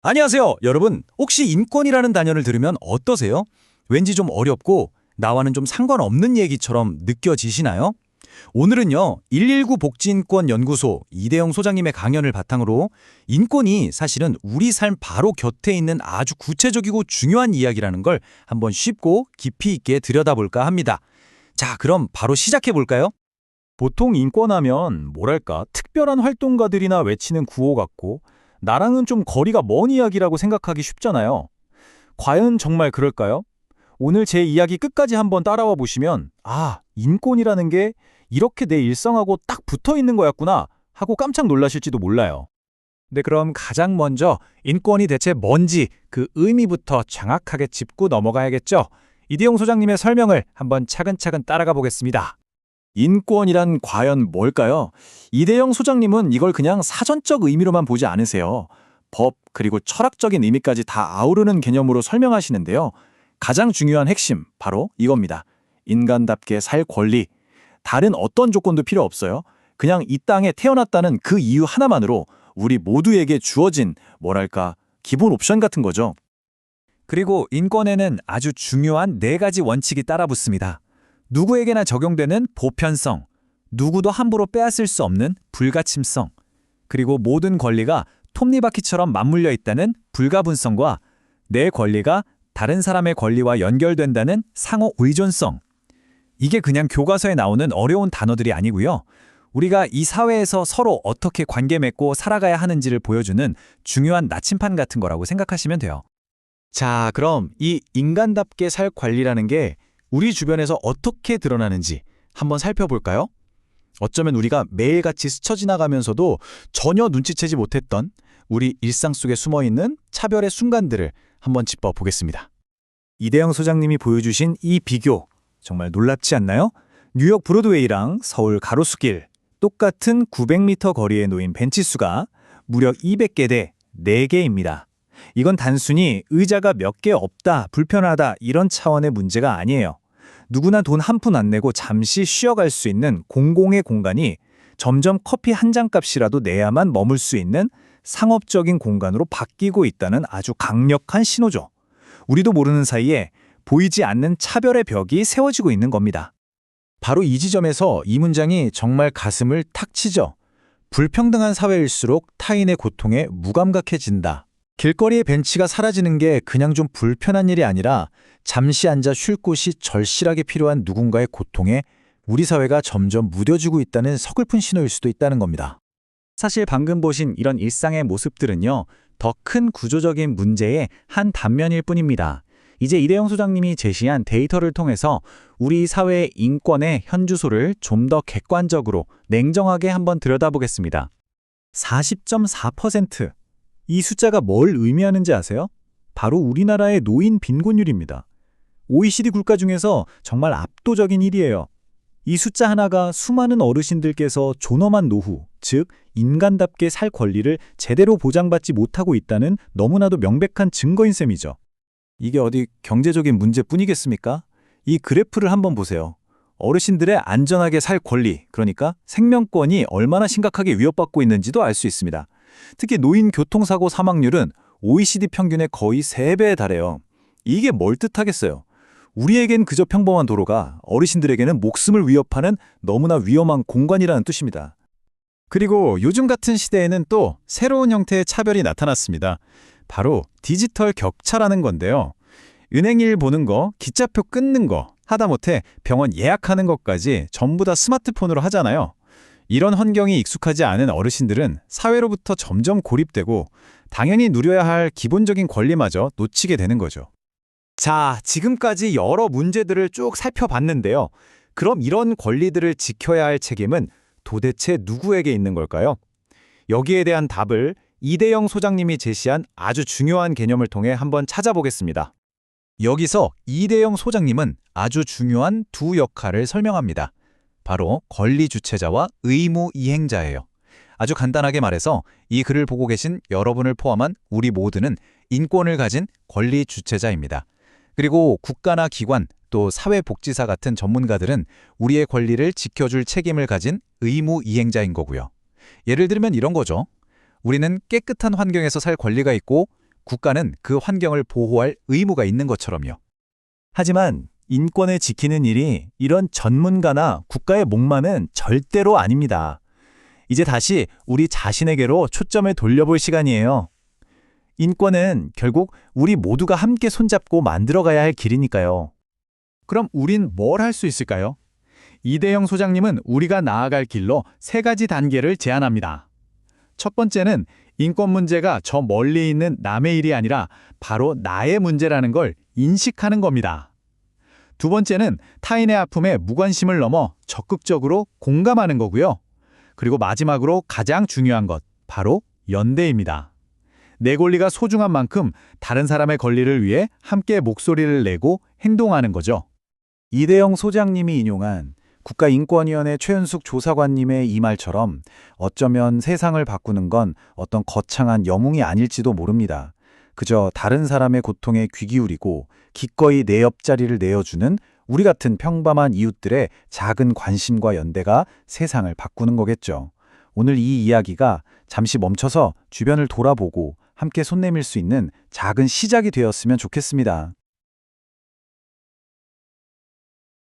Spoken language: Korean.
안녕하세요, 여러분. 혹시 인권이라는 단어를 들으면 어떠세요? 왠지 좀 어렵고 나와는 좀 상관없는 얘기처럼 느껴지시나요? 오늘은요, 119 복지인권 연구소 이대영 소장님의 강연을 바탕으로 인권이 사실은 우리 삶 바로 곁에 있는 아주 구체적이고 중요한 이야기라는 걸 한번 쉽고 깊이 있게 들여다볼까 합니다. 자, 그럼 바로 시작해 볼까요? 보통 인권하면 뭐랄까 특별한 활동가들이나 외치는 구호 같고 나랑은 좀 거리가 먼 이야기라고 생각하기 쉽잖아요. 과연 정말 그럴까요? 오늘 제 이야기 끝까지 한번 따라와 보시면 인권이라는 게 이렇게 내 일상하고 딱 붙어 있는 거였구나 하고 깜짝 놀라실지도 몰라요. 네, 그럼 가장 먼저 인권이 대체 뭔지 그 의미부터 정확하게 짚고 넘어가야겠죠. 이대용 소장님의 설명을 한번 차근차근 따라가 보겠습니다. 인권이란 과연 뭘까요? 이대영 소장님은 이걸 그냥 사전적 의미로만 보지 않으세요. 법 그리고 철학적인 의미까지 다 아우르는 개념으로 설명하시는데요. 가장 중요한 핵심 바로 이겁니다. 인간답게 살 권리. 다른 어떤 조건도 필요 없어요. 그냥 이 땅에 태어났다는 그 이유 하나만으로 우리 모두에게 주어진 뭐랄까 기본 옵션 같은 거죠. 그리고 인권에는 아주 중요한 4가지 원칙이 따라붙습니다. 누구에게나 적용되는 보편성, 누구도 함부로 빼앗을 수 없는 불가침성, 그리고 모든 권리가 톱니바퀴처럼 맞물려 있다는 불가분성과 내 권리가 다른 사람의 권리와 연결된다는 상호 의존성. 이게 그냥 교과서에 나오는 어려운 단어들이 아니고요. 우리가 이 사회에서 서로 어떻게 관계 맺고 살아가야 하는지를 보여주는 중요한 나침판 같은 거라고 생각하시면 돼요. 자, 그럼 이 인간답게 살 관리라는 게 우리 주변에서 어떻게 드러나는지 한번 살펴볼까요? 어쩌면 우리가 매일같이 스쳐 지나가면서도 전혀 눈치채지 못했던 우리 일상 속에 숨어있는 차별의 순간들을 한번 짚어보겠습니다. 이대영 소장님이 보여주신 이 비교 정말 놀랍지 않나요? 뉴욕 브로드웨이랑 서울 가로수길 똑같은 900m 거리에 놓인 벤치 수가 무려 200개 대 4개입니다. 이건 단순히 의자가 몇 개 없다, 불편하다 이런 차원의 문제가 아니에요. 누구나 돈 한 푼 안 내고 잠시 쉬어갈 수 있는 공공의 공간이 점점 커피 한 잔 값이라도 내야만 머물 수 있는 상업적인 공간으로 바뀌고 있다는 아주 강력한 신호죠. 우리도 모르는 사이에 보이지 않는 차별의 벽이 세워지고 있는 겁니다. 바로 이 지점에서 이 문장이 정말 가슴을 탁 치죠. 불평등한 사회일수록 타인의 고통에 무감각해진다. 길거리의 벤치가 사라지는 게 그냥 좀 불편한 일이 아니라 잠시 앉아 쉴 곳이 절실하게 필요한 누군가의 고통에 우리 사회가 점점 무뎌지고 있다는 서글픈 신호일 수도 있다는 겁니다. 사실 방금 보신 이런 일상의 모습들은요, 더 큰 구조적인 문제의 한 단면일 뿐입니다. 이제 이대영 소장님이 제시한 데이터를 통해서 우리 사회의 인권의 현주소를 좀 더 객관적으로 냉정하게 한번 들여다보겠습니다. 40.4%. 이 숫자가 뭘 의미하는지 아세요? 바로 우리나라의 노인 빈곤율입니다. OECD 국가 중에서 정말 압도적인 1위예요. 이 숫자 하나가 수많은 어르신들께서 존엄한 노후, 즉 인간답게 살 권리를 제대로 보장받지 못하고 있다는 너무나도 명백한 증거인 셈이죠. 이게 어디 경제적인 문제뿐이겠습니까? 이 그래프를 한번 보세요. 어르신들의 안전하게 살 권리, 그러니까 생명권이 얼마나 심각하게 위협받고 있는지도 알 수 있습니다. 특히 노인 교통사고 사망률은 OECD 평균의 거의 3배에 달해요. 이게 뭘 뜻하겠어요? 우리에겐 그저 평범한 도로가 어르신들에게는 목숨을 위협하는 너무나 위험한 공간이라는 뜻입니다. 그리고 요즘 같은 시대에는 또 새로운 형태의 차별이 나타났습니다. 바로 디지털 격차라는 건데요. 은행일 보는 거, 기차표 끊는 거, 하다못해 병원 예약하는 것까지 전부 다 스마트폰으로 하잖아요. 이런 환경이 익숙하지 않은 어르신들은 사회로부터 점점 고립되고 당연히 누려야 할 기본적인 권리마저 놓치게 되는 거죠. 자, 지금까지 여러 문제들을 쭉 살펴봤는데요. 그럼 이런 권리들을 지켜야 할 책임은 도대체 누구에게 있는 걸까요? 여기에 대한 답을 이대영 소장님이 제시한 아주 중요한 개념을 통해 한번 찾아보겠습니다. 여기서 이대영 소장님은 아주 중요한 두 역할을 설명합니다. 바로 권리 주체자와 의무 이행자예요. 아주 간단하게 말해서 이 글을 보고 계신 여러분을 포함한 우리 모두는 인권을 가진 권리 주체자입니다. 그리고 국가나 기관, 또 사회복지사 같은 전문가들은 우리의 권리를 지켜줄 책임을 가진 의무 이행자인 거고요. 예를 들면 이런 거죠. 우리는 깨끗한 환경에서 살 권리가 있고 국가는 그 환경을 보호할 의무가 있는 것처럼요. 하지만 인권을 지키는 일이 이런 전문가나 국가의 몫만은 절대로 아닙니다. 이제 다시 우리 자신에게로 초점을 돌려볼 시간이에요. 인권은 결국 우리 모두가 함께 손잡고 만들어가야 할 길이니까요. 그럼 우린 뭘 할 수 있을까요? 이대영 소장님은 우리가 나아갈 길로 3가지 단계를 제안합니다. 첫 번째는 인권 문제가 저 멀리 있는 남의 일이 아니라 바로 나의 문제라는 걸 인식하는 겁니다. 두 번째는 타인의 아픔에 무관심을 넘어 적극적으로 공감하는 거고요. 그리고 마지막으로 가장 중요한 것, 바로 연대입니다. 내 권리가 소중한 만큼 다른 사람의 권리를 위해 함께 목소리를 내고 행동하는 거죠. 이대영 소장님이 인용한 국가인권위원회 최은숙 조사관님의 이 말처럼 어쩌면 세상을 바꾸는 건 어떤 거창한 영웅이 아닐지도 모릅니다. 그저 다른 사람의 고통에 귀 기울이고 기꺼이 내 옆자리를 내어주는 우리 같은 평범한 이웃들의 작은 관심과 연대가 세상을 바꾸는 거겠죠. 오늘 이 이야기가 잠시 멈춰서 주변을 돌아보고 함께 손 내밀 수 있는 작은 시작이 되었으면 좋겠습니다.